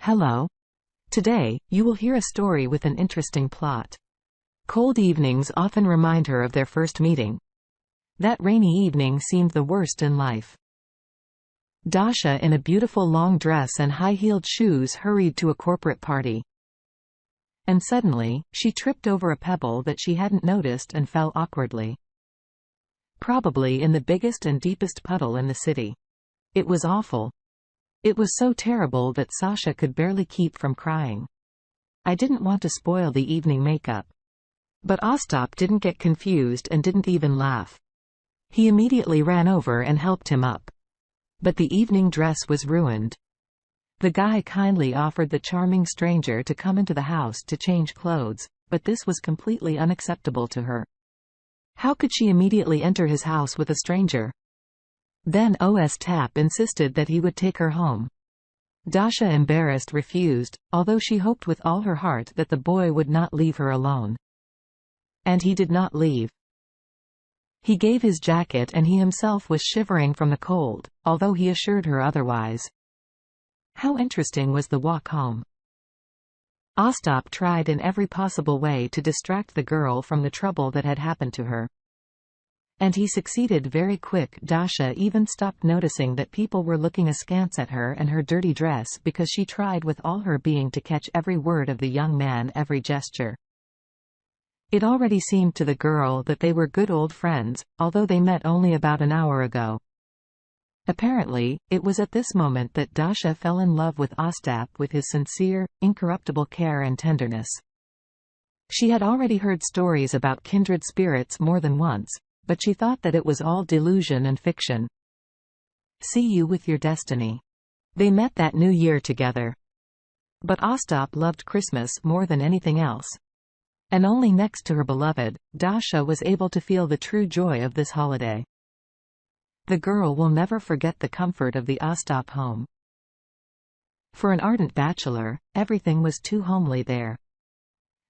Hello. Today, you will hear a story with an interesting plot. Cold evenings often remind her of their first meeting. That rainy evening seemed the worst in life. Dasha, in a beautiful long dress and high-heeled shoes, hurried to a corporate party. And suddenly, she tripped over a pebble that she hadn't noticed and fell awkwardly. Probably in the biggest and deepest puddle in the city. It was awful. It was so terrible that Sasha could barely keep from crying. I didn't want to spoil the evening makeup. But Ostap didn't get confused and didn't even laugh. He immediately ran over and helped him up. But the evening dress was ruined. The guy kindly offered the charming stranger to come into the house to change clothes, but this was completely unacceptable to her. How could she immediately enter his house with a stranger? Then Ostap insisted that he would take her home. Dasha, embarrassed, refused, although she hoped with all her heart that the boy would not leave her alone. And he did not leave. He gave his jacket and he himself was shivering from the cold, although he assured her otherwise. How interesting was the walk home. Ostap tried in every possible way to distract the girl from the trouble that had happened to her. And he succeeded very quick. Dasha even stopped noticing that people were looking askance at her and her dirty dress because she tried with all her being to catch every word of the young man, every gesture. It already seemed to the girl that they were good old friends, although they met only about an hour ago. Apparently, it was at this moment that Dasha fell in love with Ostap, with his sincere, incorruptible care and tenderness. She had already heard stories about kindred spirits more than once, but she thought that it was all delusion and fiction. See you with your destiny. They met that New Year together. But Ostap loved Christmas more than anything else. And only next to her beloved, Dasha was able to feel the true joy of this holiday. The girl will never forget the comfort of the Ostap home. For an ardent bachelor, everything was too homely there.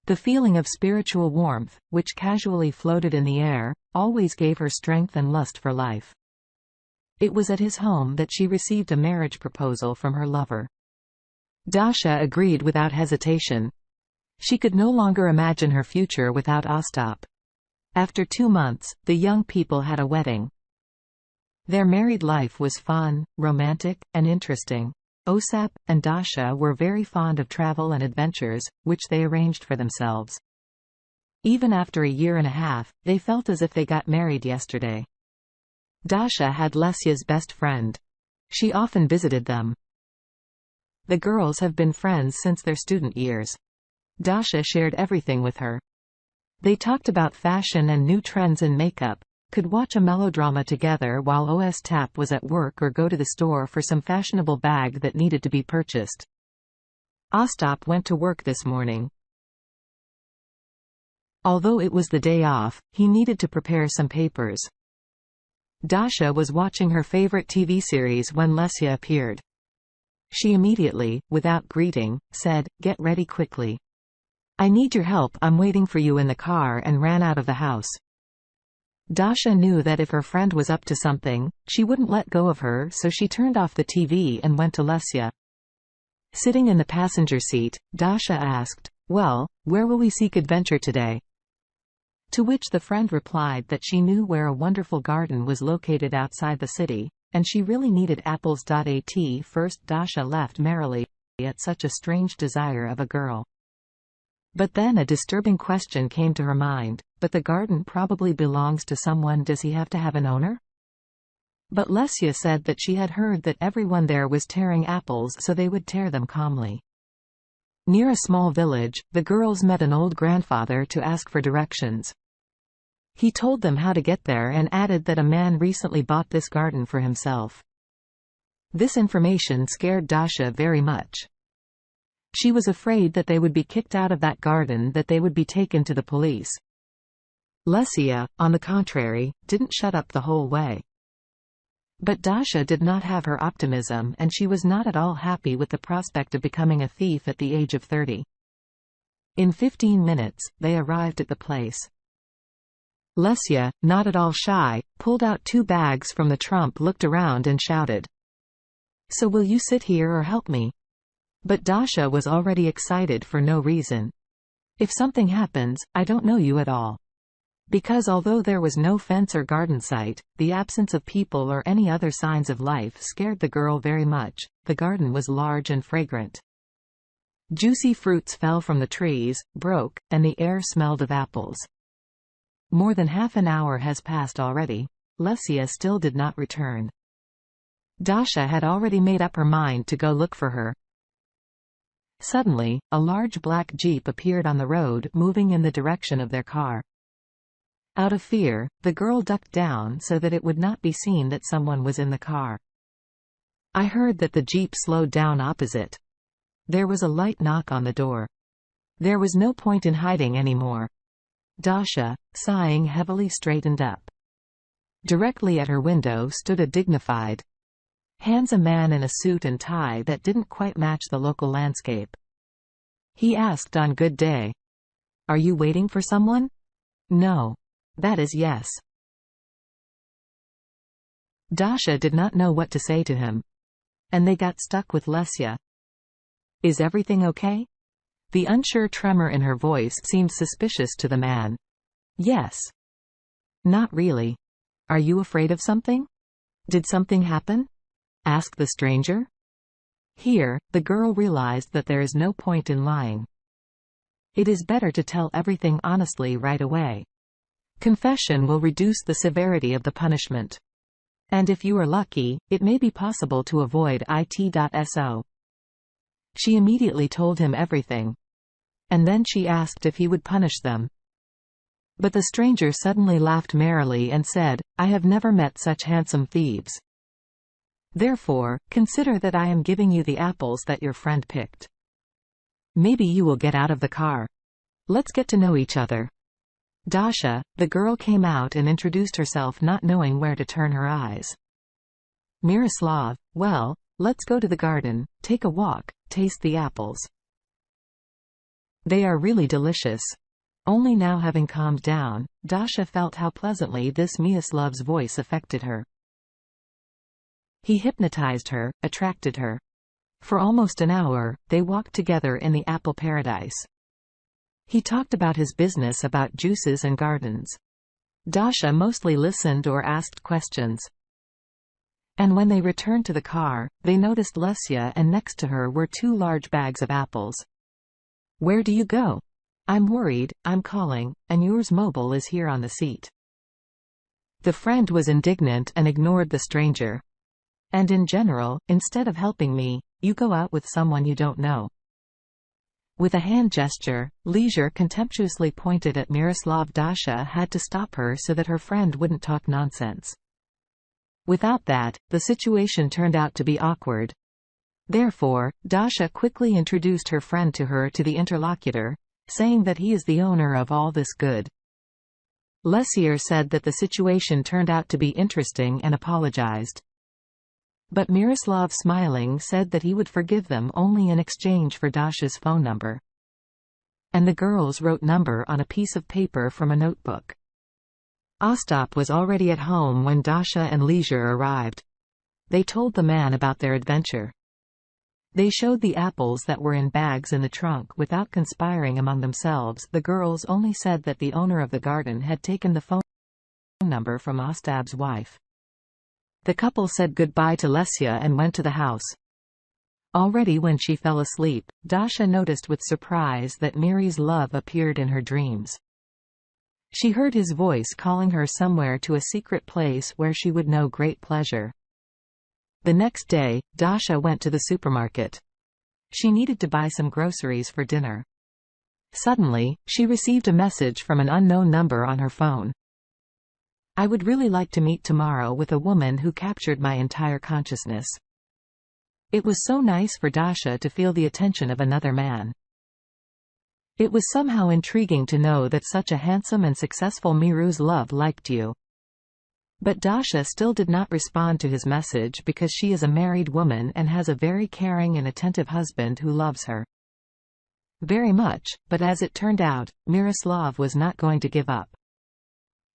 The feeling of spiritual warmth, which casually floated in the air, always gave her strength and lust for life. It was at his home that she received a marriage proposal from her lover. Dasha agreed without hesitation. She could no longer imagine her future without Ostap. After 2 months, the young people had a wedding. Their married life was fun, romantic, and interesting. Ostap and Dasha were very fond of travel and adventures, which they arranged for themselves. Even after a year and a half, they felt as if they got married yesterday. Dasha had Lesya's best friend. She often visited them. The girls have been friends since their student years. Dasha shared everything with her. They talked about fashion and new trends in makeup, could watch a melodrama together while Ostap was at work or go to the store for some fashionable bag that needed to be purchased. Ostap went to work this morning. Although it was the day off, he needed to prepare some papers. Dasha was watching her favorite TV series when Lesya appeared. She immediately, without greeting, said, "Get ready quickly. I need your help, I'm waiting for you in the car," and ran out of the house. Dasha knew that if her friend was up to something, she wouldn't let go of her, so she turned off the TV and went to Lesya. Sitting in the passenger seat, Dasha asked, "Well, where will we seek adventure today?" To which the friend replied that she knew where a wonderful garden was located outside the city, and she really needed apples. At first Dasha laughed merrily at such a strange desire of a girl. But then a disturbing question came to her mind. But the garden probably belongs to someone. Does he have to have an owner? But Lesya said that she had heard that everyone there was tearing apples, so they would tear them calmly. Near a small village, the girls met an old grandfather to ask for directions. He told them how to get there and added that a man recently bought this garden for himself. This information scared Dasha very much. She was afraid that they would be kicked out of that garden, that they would be taken to the police. Lesya, on the contrary, didn't shut up the whole way. But Dasha did not have her optimism, and she was not at all happy with the prospect of becoming a thief at the age of 30. In 15 minutes, they arrived at the place. Lesya, not at all shy, pulled out 2 bags from the trunk, looked around and shouted, "So will you sit here or help me?" But Dasha was already excited for no reason. If something happens, I don't know you at all. Because although there was no fence or garden site, the absence of people or any other signs of life scared the girl very much. The garden was large and fragrant. Juicy fruits fell from the trees, broke, and the air smelled of apples. More than half an hour has passed already. Lesia still did not return. Dasha had already made up her mind to go look for her. Suddenly, a large black jeep appeared on the road, moving in the direction of their car. Out of fear, the girl ducked down so that it would not be seen that someone was in the car. I heard that the jeep slowed down opposite. There was a light knock on the door. There was no point in hiding anymore. Dasha, sighing heavily, straightened up. Directly at her window stood a dignified, handsome man in a suit and tie that didn't quite match the local landscape. He asked on good day, "Are you waiting for someone?" "No. That is yes." Dasha did not know what to say to him. And they got stuck with Lesia. "Is everything okay?" The unsure tremor in her voice seemed suspicious to the man. "Yes." "Not really. Are you afraid of something? Did something happen?" asked the stranger. Here, the girl realized that there is no point in lying. It is better to tell everything honestly right away. Confession will reduce the severity of the punishment. And if you are lucky, it may be possible to avoid it.so. She immediately told him everything. And then she asked if he would punish them. But the stranger suddenly laughed merrily and said, "I have never met such handsome thieves. Therefore, consider that I am giving you the apples that your friend picked. Maybe you will get out of the car. Let's get to know each other." Dasha, the girl, came out and introduced herself, not knowing where to turn her eyes. "Miroslav, well, let's go to the garden, take a walk, taste the apples. They are really delicious." Only now, having calmed down, Dasha felt how pleasantly this Miroslav's voice affected her. He hypnotized her, attracted her. For almost an hour, they walked together in the apple paradise. He talked about his business, about juices and gardens. Dasha mostly listened or asked questions. And when they returned to the car, they noticed Lesia, and next to her were 2 large bags of apples. "Where do you go?" "I'm worried, I'm calling, and yours mobile is here on the seat." The friend was indignant and ignored the stranger. "And in general, instead of helping me, you go out with someone you don't know." With a hand gesture, Leisure contemptuously pointed at Miroslav. Dasha had to stop her so that her friend wouldn't talk nonsense. Without that, the situation turned out to be awkward. Therefore, Dasha quickly introduced her friend to the interlocutor, saying that he is the owner of all this good. Lesia said that the situation turned out to be interesting and apologized. But Miroslav, smiling, said that he would forgive them only in exchange for Dasha's phone number. And the girls wrote number on a piece of paper from a notebook. Ostap was already at home when Dasha and Leisure arrived. They told the man about their adventure. They showed the apples that were in bags in the trunk without conspiring among themselves. The girls only said that the owner of the garden had taken the phone number from Ostap's wife. The couple said goodbye to Lesia and went to the house. Already when she fell asleep, Dasha noticed with surprise that Miri's love appeared in her dreams. She heard his voice calling her somewhere to a secret place where she would know great pleasure. The next day, Dasha went to the supermarket. She needed to buy some groceries for dinner. Suddenly, she received a message from an unknown number on her phone. "I would really like to meet tomorrow with a woman who captured my entire consciousness." It was so nice for Dasha to feel the attention of another man. It was somehow intriguing to know that such a handsome and successful Miru's love liked you. But Dasha still did not respond to his message because she is a married woman and has a very caring and attentive husband who loves her very much. But as it turned out, Miroslav was not going to give up.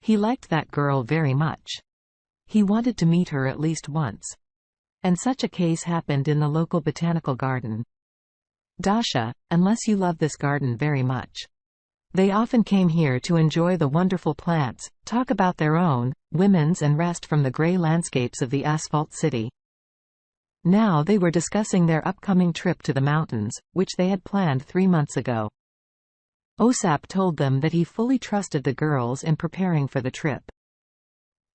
He liked that girl very much. He wanted to meet her at least once. And such a case happened in the local botanical garden. Dasha, unless you love this garden very much. They often came here to enjoy the wonderful plants, talk about their own, women's and rest from the grey landscapes of the asphalt city. Now they were discussing their upcoming trip to the mountains, which they had planned 3 months ago. Osap told them that he fully trusted the girls in preparing for the trip.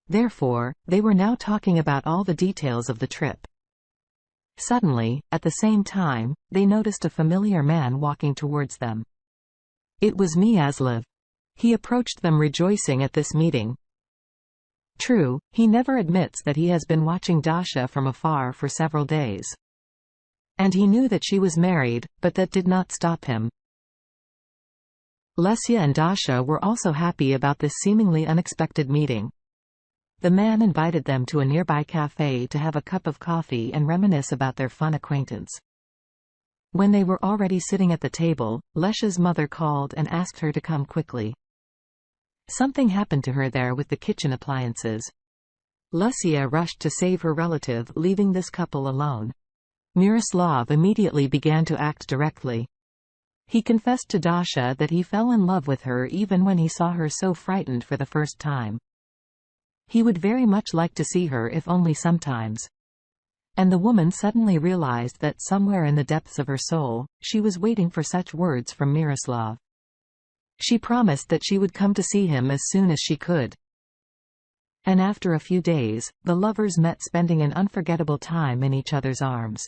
Therefore, they were now talking about all the details of the trip. Suddenly, at the same time, they noticed a familiar man walking towards them. It was Myaslev. He approached them rejoicing at this meeting. True, he never admits that he has been watching Dasha from afar for several days. And he knew that she was married, but that did not stop him. Lesya and Dasha were also happy about this seemingly unexpected meeting. The man invited them to a nearby cafe to have a cup of coffee and reminisce about their fun acquaintance. When they were already sitting at the table, Lesya's mother called and asked her to come quickly. Something happened to her there with the kitchen appliances. Lesya rushed to save her relative, leaving this couple alone. Miroslav immediately began to act directly. He confessed to Dasha that he fell in love with her even when he saw her so frightened for the first time. He would very much like to see her if only sometimes. And the woman suddenly realized that somewhere in the depths of her soul, she was waiting for such words from Miroslav. She promised that she would come to see him as soon as she could. And after a few days, the lovers met, spending an unforgettable time in each other's arms.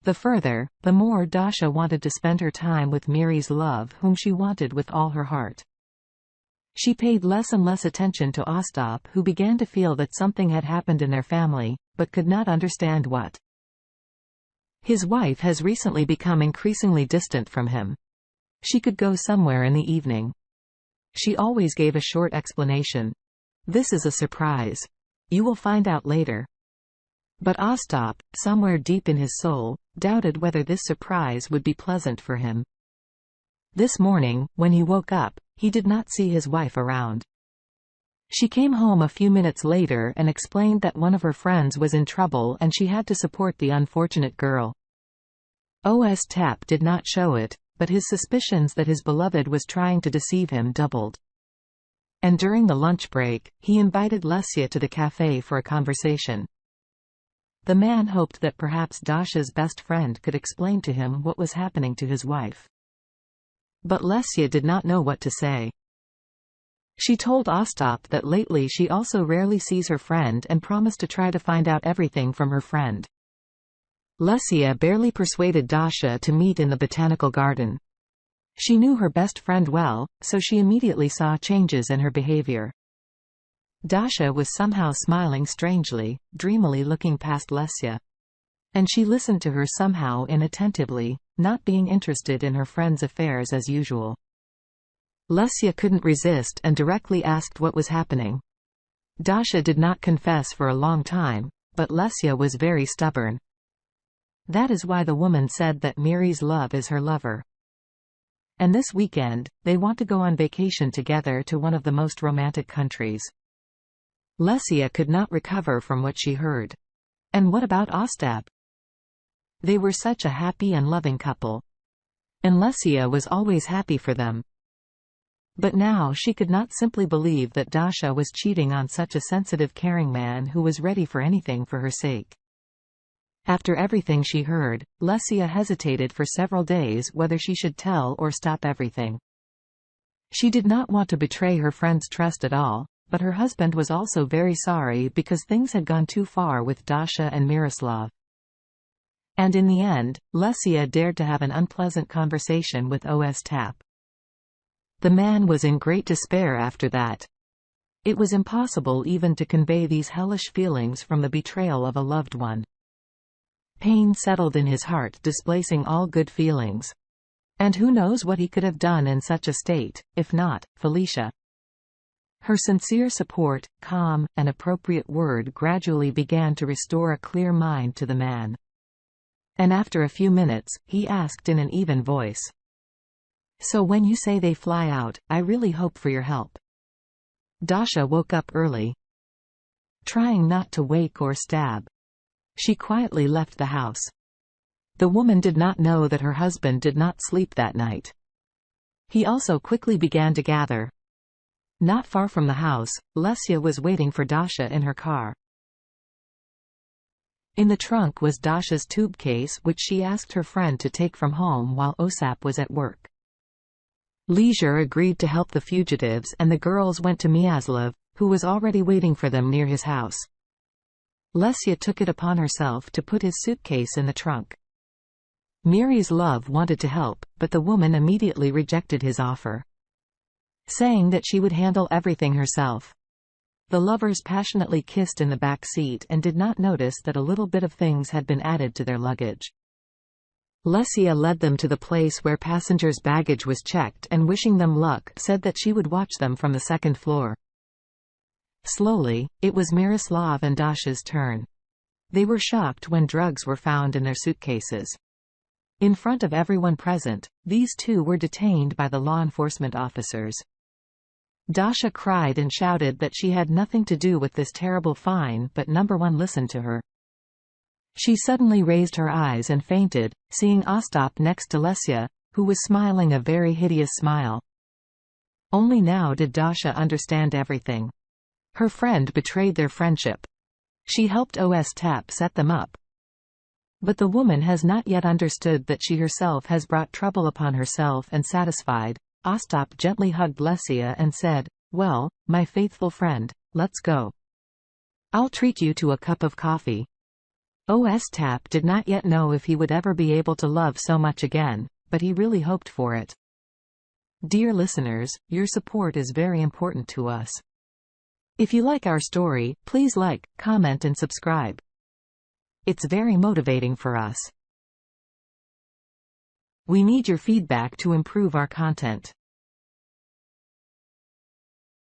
The further, the more Dasha wanted to spend her time with Miroslav, whom she wanted with all her heart. She paid less and less attention to Ostap, who began to feel that something had happened in their family, but could not understand what. His wife has recently become increasingly distant from him. She could go somewhere in the evening. She always gave a short explanation. This is a surprise. You will find out later. But Ostap, somewhere deep in his soul, doubted whether this surprise would be pleasant for him. This morning, when he woke up, he did not see his wife around. She came home a few minutes later and explained that one of her friends was in trouble and she had to support the unfortunate girl. Ostap did not show it, but his suspicions that his beloved was trying to deceive him doubled. And during the lunch break, he invited Lesya to the cafe for a conversation. The man hoped that perhaps Dasha's best friend could explain to him what was happening to his wife. But Lesya did not know what to say. She told Ostap that lately she also rarely sees her friend and promised to try to find out everything from her friend. Lesya barely persuaded Dasha to meet in the botanical garden. She knew her best friend well, so she immediately saw changes in her behavior. Dasha was somehow smiling strangely, dreamily looking past Lesya. And she listened to her somehow inattentively, not being interested in her friend's affairs as usual. Lesya couldn't resist and directly asked what was happening. Dasha did not confess for a long time, but Lesya was very stubborn. That is why the woman said that Miroslav is her lover. And this weekend, they want to go on vacation together to one of the most romantic countries. Lesya could not recover from what she heard. And what about Ostap? They were such a happy and loving couple. And Lesya was always happy for them. But now she could not simply believe that Dasha was cheating on such a sensitive, caring man who was ready for anything for her sake. After everything she heard, Lesya hesitated for several days whether she should tell or stop everything. She did not want to betray her friend's trust at all, but her husband was also very sorry because things had gone too far with Dasha and Miroslav. And in the end, Lesya dared to have an unpleasant conversation with Ostap. The man was in great despair after that. It was impossible even to convey these hellish feelings from the betrayal of a loved one. Pain settled in his heart, displacing all good feelings. And who knows what he could have done in such a state, if not Felicia. Her sincere support, calm, and appropriate word gradually began to restore a clear mind to the man. And after a few minutes, he asked in an even voice. So when you say they fly out, I really hope for your help. Dasha woke up early. Trying not to wake or stab. She quietly left the house. The woman did not know that her husband did not sleep that night. He also quickly began to gather. Not far from the house, Lesia was waiting for Dasha in her car. In the trunk was Dasha's tube case, which she asked her friend to take from home while Osap was at work. Leisure agreed to help the fugitives, and the girls went to Miyaslav, who was already waiting for them near his house. Lesia took it upon herself to put his suitcase in the trunk. Miyaslav wanted to help, but the woman immediately rejected his offer, saying that she would handle everything herself. The lovers passionately kissed in the back seat and did not notice that a little bit of things had been added to their luggage. Lesia led them to the place where passengers' baggage was checked and, wishing them luck, said that she would watch them from the second floor. Slowly, it was Miroslav and Dasha's turn. They were shocked when drugs were found in their suitcases. In front of everyone present, these two were detained by the law enforcement officers. Dasha cried and shouted that she had nothing to do with this terrible fine, but number one listened to her. She suddenly raised her eyes and fainted, seeing Ostap next to Lesia, who was smiling a very hideous smile. Only now did Dasha understand everything. Her friend betrayed their friendship. She helped Ostap set them up. But the woman has not yet understood that she herself has brought trouble upon herself, and satisfied, Ostap gently hugged Lesia and said, "Well, my faithful friend, let's go. I'll treat you to a cup of coffee." Ostap did not yet know if he would ever be able to love so much again, but he really hoped for it. Dear listeners, your support is very important to us. If you like our story, please like, comment and subscribe. It's very motivating for us. We need your feedback to improve our content.